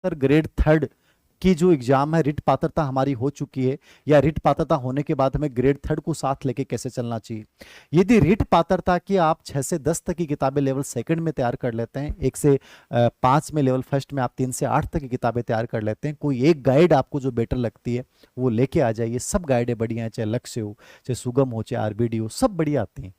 Sir grade third की जो exam है, रिट पात्रता हमारी हो चुकी है, या रिट पात्रता होने के बाद हमें ग्रेड थर्ड को साथ लेके कैसे चलना चाहिए। यदि रिट पात्रता की आप 6 से 10 तक की किताबें लेवल सेकंड में तैयार कर लेते हैं, 1 से 5 में, लेवल फर्स्ट में आप 3 से 8 तक की किताबें तैयार कर लेते हैं, कोई एक गाइड आपको जो बेटर लगती है वो लेके आ जाइए। सब गाइडें बढ़िया हैं, चाहे लक्ष्य हो, चाहे सुगम हो, चाहे आरबीडी हो, सब बढ़िया आती हैं।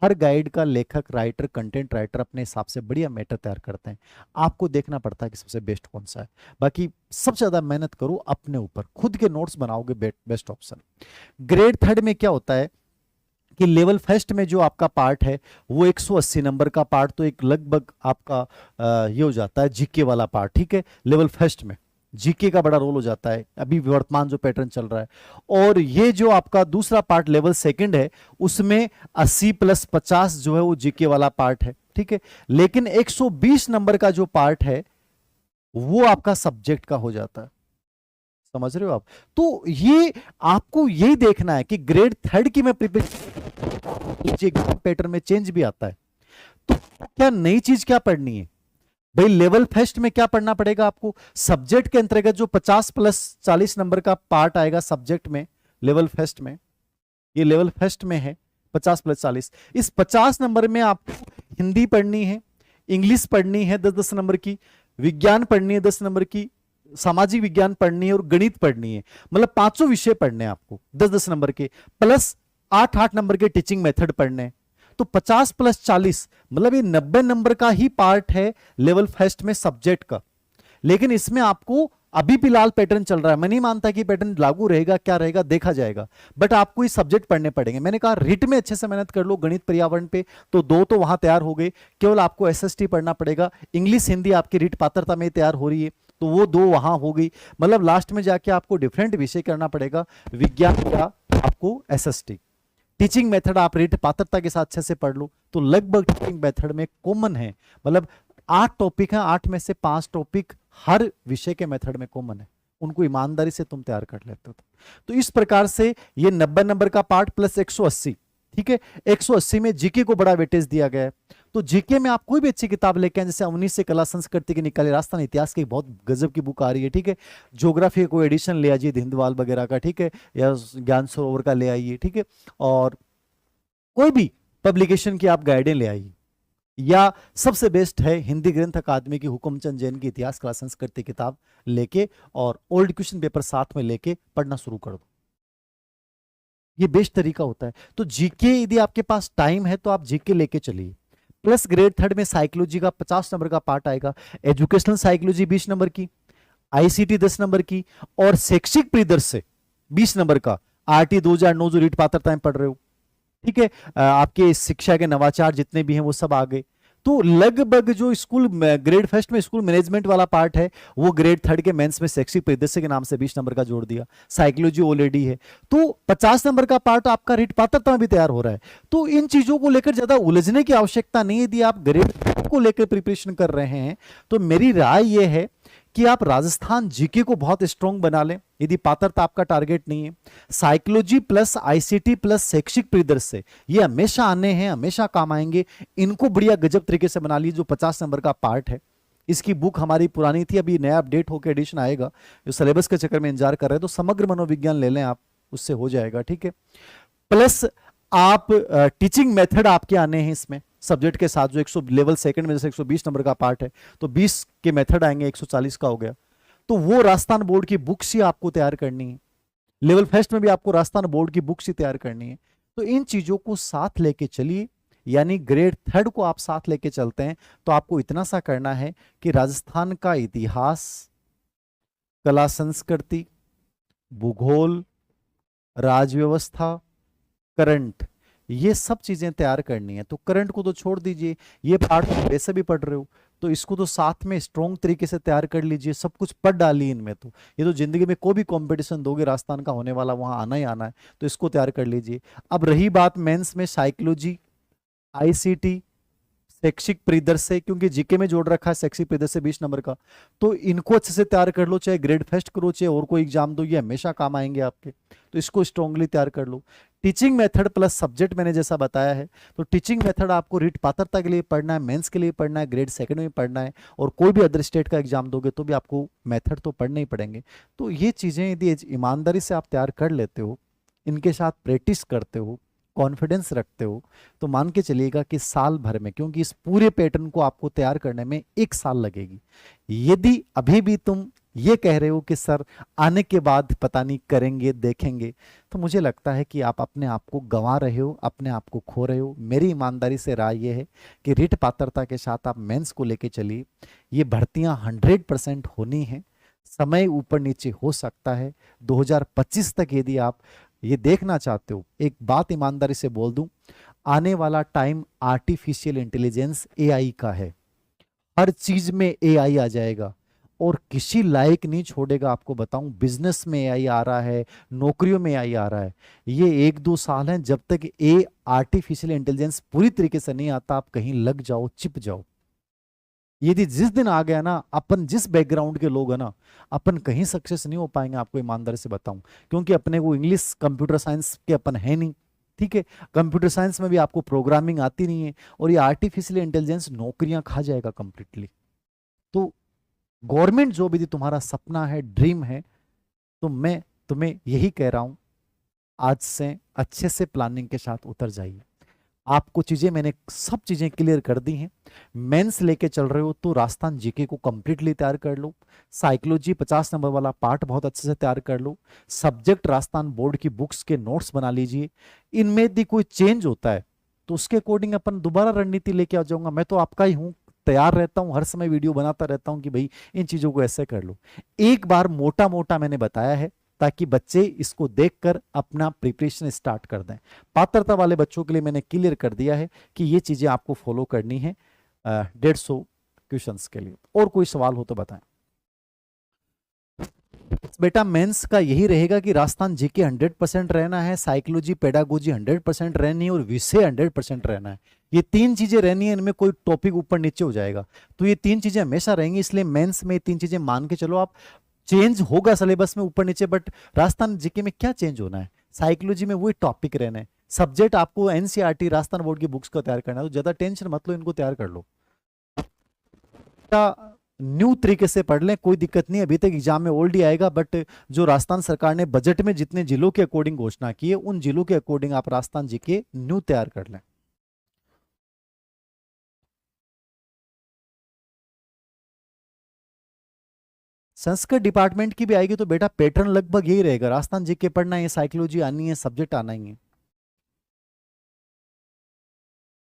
हर गाइड का लेखक, राइटर, कंटेंट राइटर अपने हिसाब से बढ़िया मैटर तैयार करते हैं। आपको देखना पड़ता है कि सबसे बेस्ट कौन सा है। बाकी सबसे ज्यादा मेहनत करो अपने ऊपर, खुद के नोट्स बनाओगे बेस्ट ऑप्शन। ग्रेड थर्ड में क्या होता है कि लेवल फर्स्ट में जो आपका पार्ट है वो 180 नंबर का पार्ट, तो एक लगभग आपका ये हो जाता है जीके वाला पार्ट, ठीक है। लेवल फर्स्ट में जीके का बड़ा रोल हो जाता है, अभी वर्तमान जो पैटर्न चल रहा है। और ये जो आपका दूसरा पार्ट लेवल सेकंड है, उसमें 80 + 50 जो है वो जीके वाला पार्ट है, ठीक है। लेकिन 120 नंबर का जो पार्ट है वो आपका सब्जेक्ट का हो जाता है। समझ रहे हो आप? तो ये आपको यही देखना है कि ग्रेड थर्ड की मैं प्रिपरेशन पैटर्न में चेंज भी आता है, तो क्या नई चीज क्या पढ़नी है भाई। लेवल फर्स्ट में क्या पढ़ना पड़ेगा आपको, सब्जेक्ट के अंतर्गत जो 50 + 40 नंबर का पार्ट आएगा सब्जेक्ट में, लेवल फर्स्ट में, ये लेवल फर्स्ट में है 50 + 40। इस 50 नंबर में आपको हिंदी पढ़नी है, इंग्लिश पढ़नी है 10-10 नंबर की, विज्ञान पढ़नी है 10 नंबर की, सामाजिक विज्ञान पढ़नी है और गणित पढ़नी है। मतलब 5 विषय पढ़ने हैं आपको 10-10 नंबर के, प्लस 8-8 नंबर के टीचिंग मेथड पढ़ने हैं। तो 50 + 40 मतलब ये 90 नंबर का ही पार्ट है लेवल फर्स्ट में सब्जेक्ट का। लेकिन इसमें आपको अभी फिलहाल पैटर्न चल रहा है, मैं नहीं मानता कि पैटर्न लागू रहेगा, क्या रहेगा देखा जाएगा, बट आपको ये सब्जेक्ट पढ़ने पड़ेंगे। मैंने कहा रिट में अच्छे से मेहनत कर लो, गणित पर्यावरण पे तो 2 तो वहां तैयार हो गए, केवल आपको एसएसटी पढ़ना पड़ेगा। इंग्लिश हिंदी आपकी रिट पात्रता में तैयार हो रही है, तो वो 2 वहां हो गई। मतलब लास्ट में जाके आपको डिफरेंट विषय करना पड़ेगा, विज्ञान या आपको एसएसटी। टीचिंग मेथड आप रिट पात्रता के साथ अच्छे से पढ़ लो, तो लगभग टीचिंग मेथड में कॉमन है, मतलब 8 टॉपिक हैं, 8 में से 5 टॉपिक हर विषय के मेथड में कॉमन है, उनको ईमानदारी से तुम तैयार कर लेते हो। तो इस प्रकार से ये 90 नंबर का पार्ट प्लस 180, ठीक है। 180 में जीके को बड़ा वेटेज दिया गया है। तो जीके में आप कोई भी अच्छी किताब लेके आए, जैसे 19 से कला संस्कृति के निकाले राजस्थान इतिहास की बहुत गजब की बुक आ रही है, ठीक है। ज्योग्राफी का कोई एडिशन ले आइए हिंदवाल वगैरह का, ठीक है, या ज्ञान सरोवर का ले आइए, ठीक है। और कोई भी पब्लिकेशन की आप गाइडें ले आइए, या सबसे बेस्ट है हिंदी ग्रंथ अकादमी की हुकुमचंद जैन की इतिहास कला संस्कृति किताब लेके और ओल्ड क्वेश्चन पेपर साथ में लेके पढ़ना शुरू कर दो, ये बेस्ट तरीका होता है। तो जीके यदि आपके पास टाइम है तो आप जीके लेके चलिए। प्लस ग्रेड थर्ड में साइकोलॉजी का 50 नंबर का पार्ट आएगा, एजुकेशनल साइकोलॉजी 20 नंबर की, आईसीटी 10 नंबर की, और शैक्षिक परिदृश्य से 20 नंबर का आरटी 2009 जो रीट पात्रताएं पढ़ रहे हो, ठीक है। आपके शिक्षा के नवाचार जितने भी हैं वो सब आ गए। तो लगभग जो स्कूल ग्रेड फर्स्ट में स्कूल मैनेजमेंट वाला पार्ट है वो ग्रेड थर्ड के मेंस में शैक्षिक परिदृश्य के नाम से 20 नंबर का जोड़ दिया। साइकोलॉजी ऑलरेडी है, तो 50 नंबर का पार्ट आपका रीट पात्रता में भी तैयार हो रहा है। तो इन चीजों को लेकर ज्यादा उलझने की आवश्यकता नहीं है। यदि आप ग्रेड को लेकर प्रिपरेशन कर रहे हैं तो मेरी राय यह है कि आप राजस्थान जीके को बहुत स्ट्रॉन्ग बना लें, यदि पात्रता आपका टारगेट नहीं है। साइकोलॉजी प्लस आईसीटी प्लस शैक्षिक परिदृश्य ये हमेशा आने हैं, हमेशा काम आएंगे, इनको बढ़िया गजब तरीके से बना लीजिए। जो 50 नंबर का पार्ट है, इसकी बुक हमारी पुरानी थी, अभी नया अपडेट होकर एडिशन आएगा, जो सिलेबस के चक्कर में इंतजार कर रहे हैं तो समग्र मनोविज्ञान ले लें आप, उससे हो जाएगा, ठीक है। प्लस आप टीचिंग मेथड आपके आने हैं इसमें सब्जेक्ट के साथ, जो 100 लेवल सेकंड में जैसे 120 नंबर का पार्ट है तो 20 के मेथड आएंगे, 140 का हो गया। तो वो राजस्थान बोर्ड की बुक्स ही आपको तैयार करनी है। लेवल फर्स्ट में भी आपको राजस्थान बोर्ड की बुक्स ही तैयार करनी है। तो इन चीजों को साथ लेके चलिए, यानी ग्रेड थर्ड को आप साथ लेके चलते हैं तो आपको इतना सा करना है कि राजस्थान का इतिहास, कला संस्कृति, भूगोल, राजव्यवस्था, करंट, ये सब चीजें तैयार करनी है। तो करंट को तो छोड़ दीजिए, ये पार्ट वैसे भी पढ़ रहे हो तो इसको तो साथ में स्ट्रॉन्ग तरीके से तैयार कर लीजिए, सब कुछ पढ़ डालिए इनमें। तो ये तो जिंदगी में कोई भी कंपटीशन दोगे राजस्थान का होने वाला, वहां आना ही आना है, तो इसको तैयार कर लीजिए। अब रही बात मेंस में साइकोलॉजी, आईसीटी, शैक्षिक परिदृश्य, क्योंकि जीके में जोड़ रखा है शैक्षिक परिदृश्य 20 नंबर का, तो इनको अच्छे से तैयार कर लो, चाहे ग्रेड फर्स्ट करो चाहे और कोई एग्जाम दो, ये हमेशा काम आएंगे आपके, तो इसको स्ट्रांगली तैयार कर लो। टीचिंग मेथड प्लस सब्जेक्ट मैंने जैसा बताया है, तो टीचिंग मेथड आपको रीट पात्रता के लिए पढ़ना है, मेंस के लिए पढ़ना है, ग्रेड सेकंड में पढ़ना है, और कोई भी अदर स्टेट का एग्जाम दोगे तो भी आपको मेथड तो पढ़ने ही पड़ेंगे। तो ये चीजें यदि ईमानदारी से आप तैयार कर लेते हो, इनके साथ प्रैक्टिस करते हो, कॉन्फिडेंस रखते हो, तो मान के चलिएगा कि साल भर में, क्योंकि इस पूरे पैटर्न को आपको तैयार करने में 1 साल लगेगी। यदि अभी भी तुम ये कह रहे हो कि सर आने के बाद पता नहीं करेंगे देखेंगे, तो मुझे लगता है कि आप अपने आप को गंवा रहे हो, अपने आप को खो रहे हो। मेरी ईमानदारी से राय ये है कि रिट पात्रता के साथ आप मेंस को लेके चलिए। ये भर्तियां 100% होनी है, समय ऊपर नीचे हो सकता है। 2025 तक यदि आप ये देखना चाहते हो, एक बात ईमानदारी से बोल दूं, आने वाला टाइम आर्टिफिशियल इंटेलिजेंस एआई का है। हर चीज में एआई आ जाएगा और किसी लायक नहीं छोड़ेगा। आपको बताऊं, बिजनेस में एआई आ रहा है, नौकरियों में एआई आ रहा है। ये 1-2 साल हैं, जब तक आर्टिफिशियल इंटेलिजेंस पूरी तरीके से नहीं आता, आप कहीं लग जाओ, चिप जाओ। यदि जिस दिन आ गया ना, अपन जिस बैकग्राउंड के लोग हैं ना, अपन कहीं सक्सेस नहीं हो पाएंगे, आपको ईमानदारी से बताऊं, क्योंकि अपने को इंग्लिश कंप्यूटर साइंस के अपन है नहीं, ठीक है। कंप्यूटर साइंस में भी आपको प्रोग्रामिंग आती नहीं है, और ये आर्टिफिशियल इंटेलिजेंस नौकरियां खा जाएगा कंप्लीटली। तो गवर्नमेंट जॉब यदि तुम्हारा सपना है, ड्रीम है, तो मैं तुम्हें यही कह रहा हूं, आज से अच्छे से प्लानिंग के साथ उतर जाइए। आपको चीजें मैंने सब चीजें क्लियर कर दी हैं। मेंस लेके चल रहे हो तो राजस्थान जीके को कंप्लीटली तैयार कर लो। साइकोलॉजी 50 नंबर वाला पार्ट बहुत अच्छे से तैयार कर लो। सब्जेक्ट राजस्थान बोर्ड की बुक्स के नोट्स बना लीजिए। इनमें यदि कोई चेंज होता है तो उसके अकॉर्डिंग अपन दोबारा रणनीति लेके आ जाऊंगा। मैं तो आपका ही हूं, तैयार रहता हूं, हर समय वीडियो बनाता रहता हूं कि भाई इन चीजों को ऐसे कर लो। एक बार मोटा मोटा मैंने बताया है ताकि बच्चे इसको देखकर अपना प्रिपरेशन स्टार्ट कर दें। पात्रता वाले बच्चों के लिए मैंने क्लियर कर दिया है कि ये चीजें आपको फॉलो करनी है 150 क्वेश्चंस के लिए। और कोई सवाल हो तो बताएं। बेटा मेंस का यही रहेगा कि राजस्थान जीके 100% रहना है, साइकोलॉजी पेडागोजी 100% रहनी है, और विषय 100% रहना है। ये 3 चीजें रहनी है, इनमें कोई टॉपिक ऊपर नीचे हो जाएगा तो ये 3 चीजें हमेशा रहेंगी। इसलिए मेंस में 3 चीजें मान के चलो आप। चेंज होगा सिलेबस में ऊपर नीचे, बट राजस्थान जीके में क्या चेंज होना है? साइकोलॉजी में वही टॉपिक रहना है। सब्जेक्ट आपको एनसीईआरटी राजस्थान बोर्ड की बुक्स को तैयार करना है, तो ज्यादा टेंशन मत लो, इनको तैयार कर लो। न्यू तरीके से पढ़ लें, कोई दिक्कत नहीं। अभी तक एग्जाम में ओल्ड ही आएगा, बट जो राजस्थान सरकार ने बजट में जितने जिलों के अकॉर्डिंग घोषणा की है, उन जिलों के अकॉर्डिंग आप राजस्थान जीके न्यू तैयार कर लें। संस्कृत डिपार्टमेंट की भी आएगी तो बेटा पैटर्न लगभग यही रहेगा। राजस्थान जीके पढ़ना है, साइकोलॉजी आनी है, सब्जेक्ट आना ही है।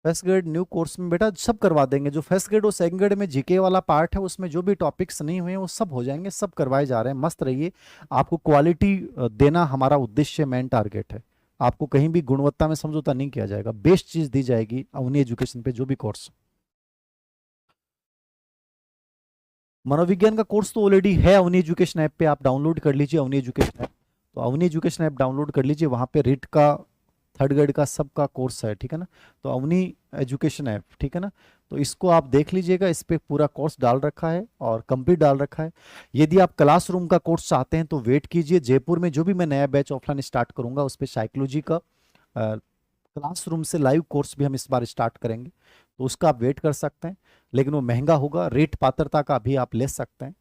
फर्स्ट ग्रेड न्यू कोर्स में बेटा सब करवा देंगे। जो फर्स्ट ग्रेड और सेकंड ग्रेड में जीके वाला पार्ट है, उसमें जो भी टॉपिक्स नहीं हुए वो सब हो जाएंगे, सब करवाए जा रहे हैं। मस्त रहिए, आपको क्वालिटी देना हमारा उद्देश्य, मेन टारगेट है। आपको कहीं भी गुणवत्ता में समझौता नहीं किया जाएगा, बेस्ट चीज दी जाएगी अवनी एजुकेशन पे। जो भी कोर्स, मनोविज्ञान का कोर्स तो ऑलरेडी है अवनी एजुकेशन ऐप पे, आप डाउनलोड कर लीजिए अवनी एजुकेशन ऐप। तो अवनी एजुकेशन ऐप डाउनलोड कर लीजिए, वहां पे रीट का, थर्ड ग्रेड का सबका कोर्स है, ठीक है ना। तो अवनी एजुकेशन ऐप, ठीक है ना, तो इसको आप देख लीजिएगा। इस पे पूरा कोर्स डाल रखा है और कंप्लीट डाल रखा है। यदि आप क्लासरूम का कोर्स चाहते हैं तो वेट कीजिए। जयपुर में जो भी मैं नया बैच ऑफलाइन स्टार्ट करूंगा, उस पर साइकोलॉजी का क्लासरूम से लाइव कोर्स भी हम इस बार स्टार्ट करेंगे, तो उसका आप वेट कर सकते हैं। लेकिन वो महंगा होगा, रेट पात्रता का भी आप ले सकते हैं।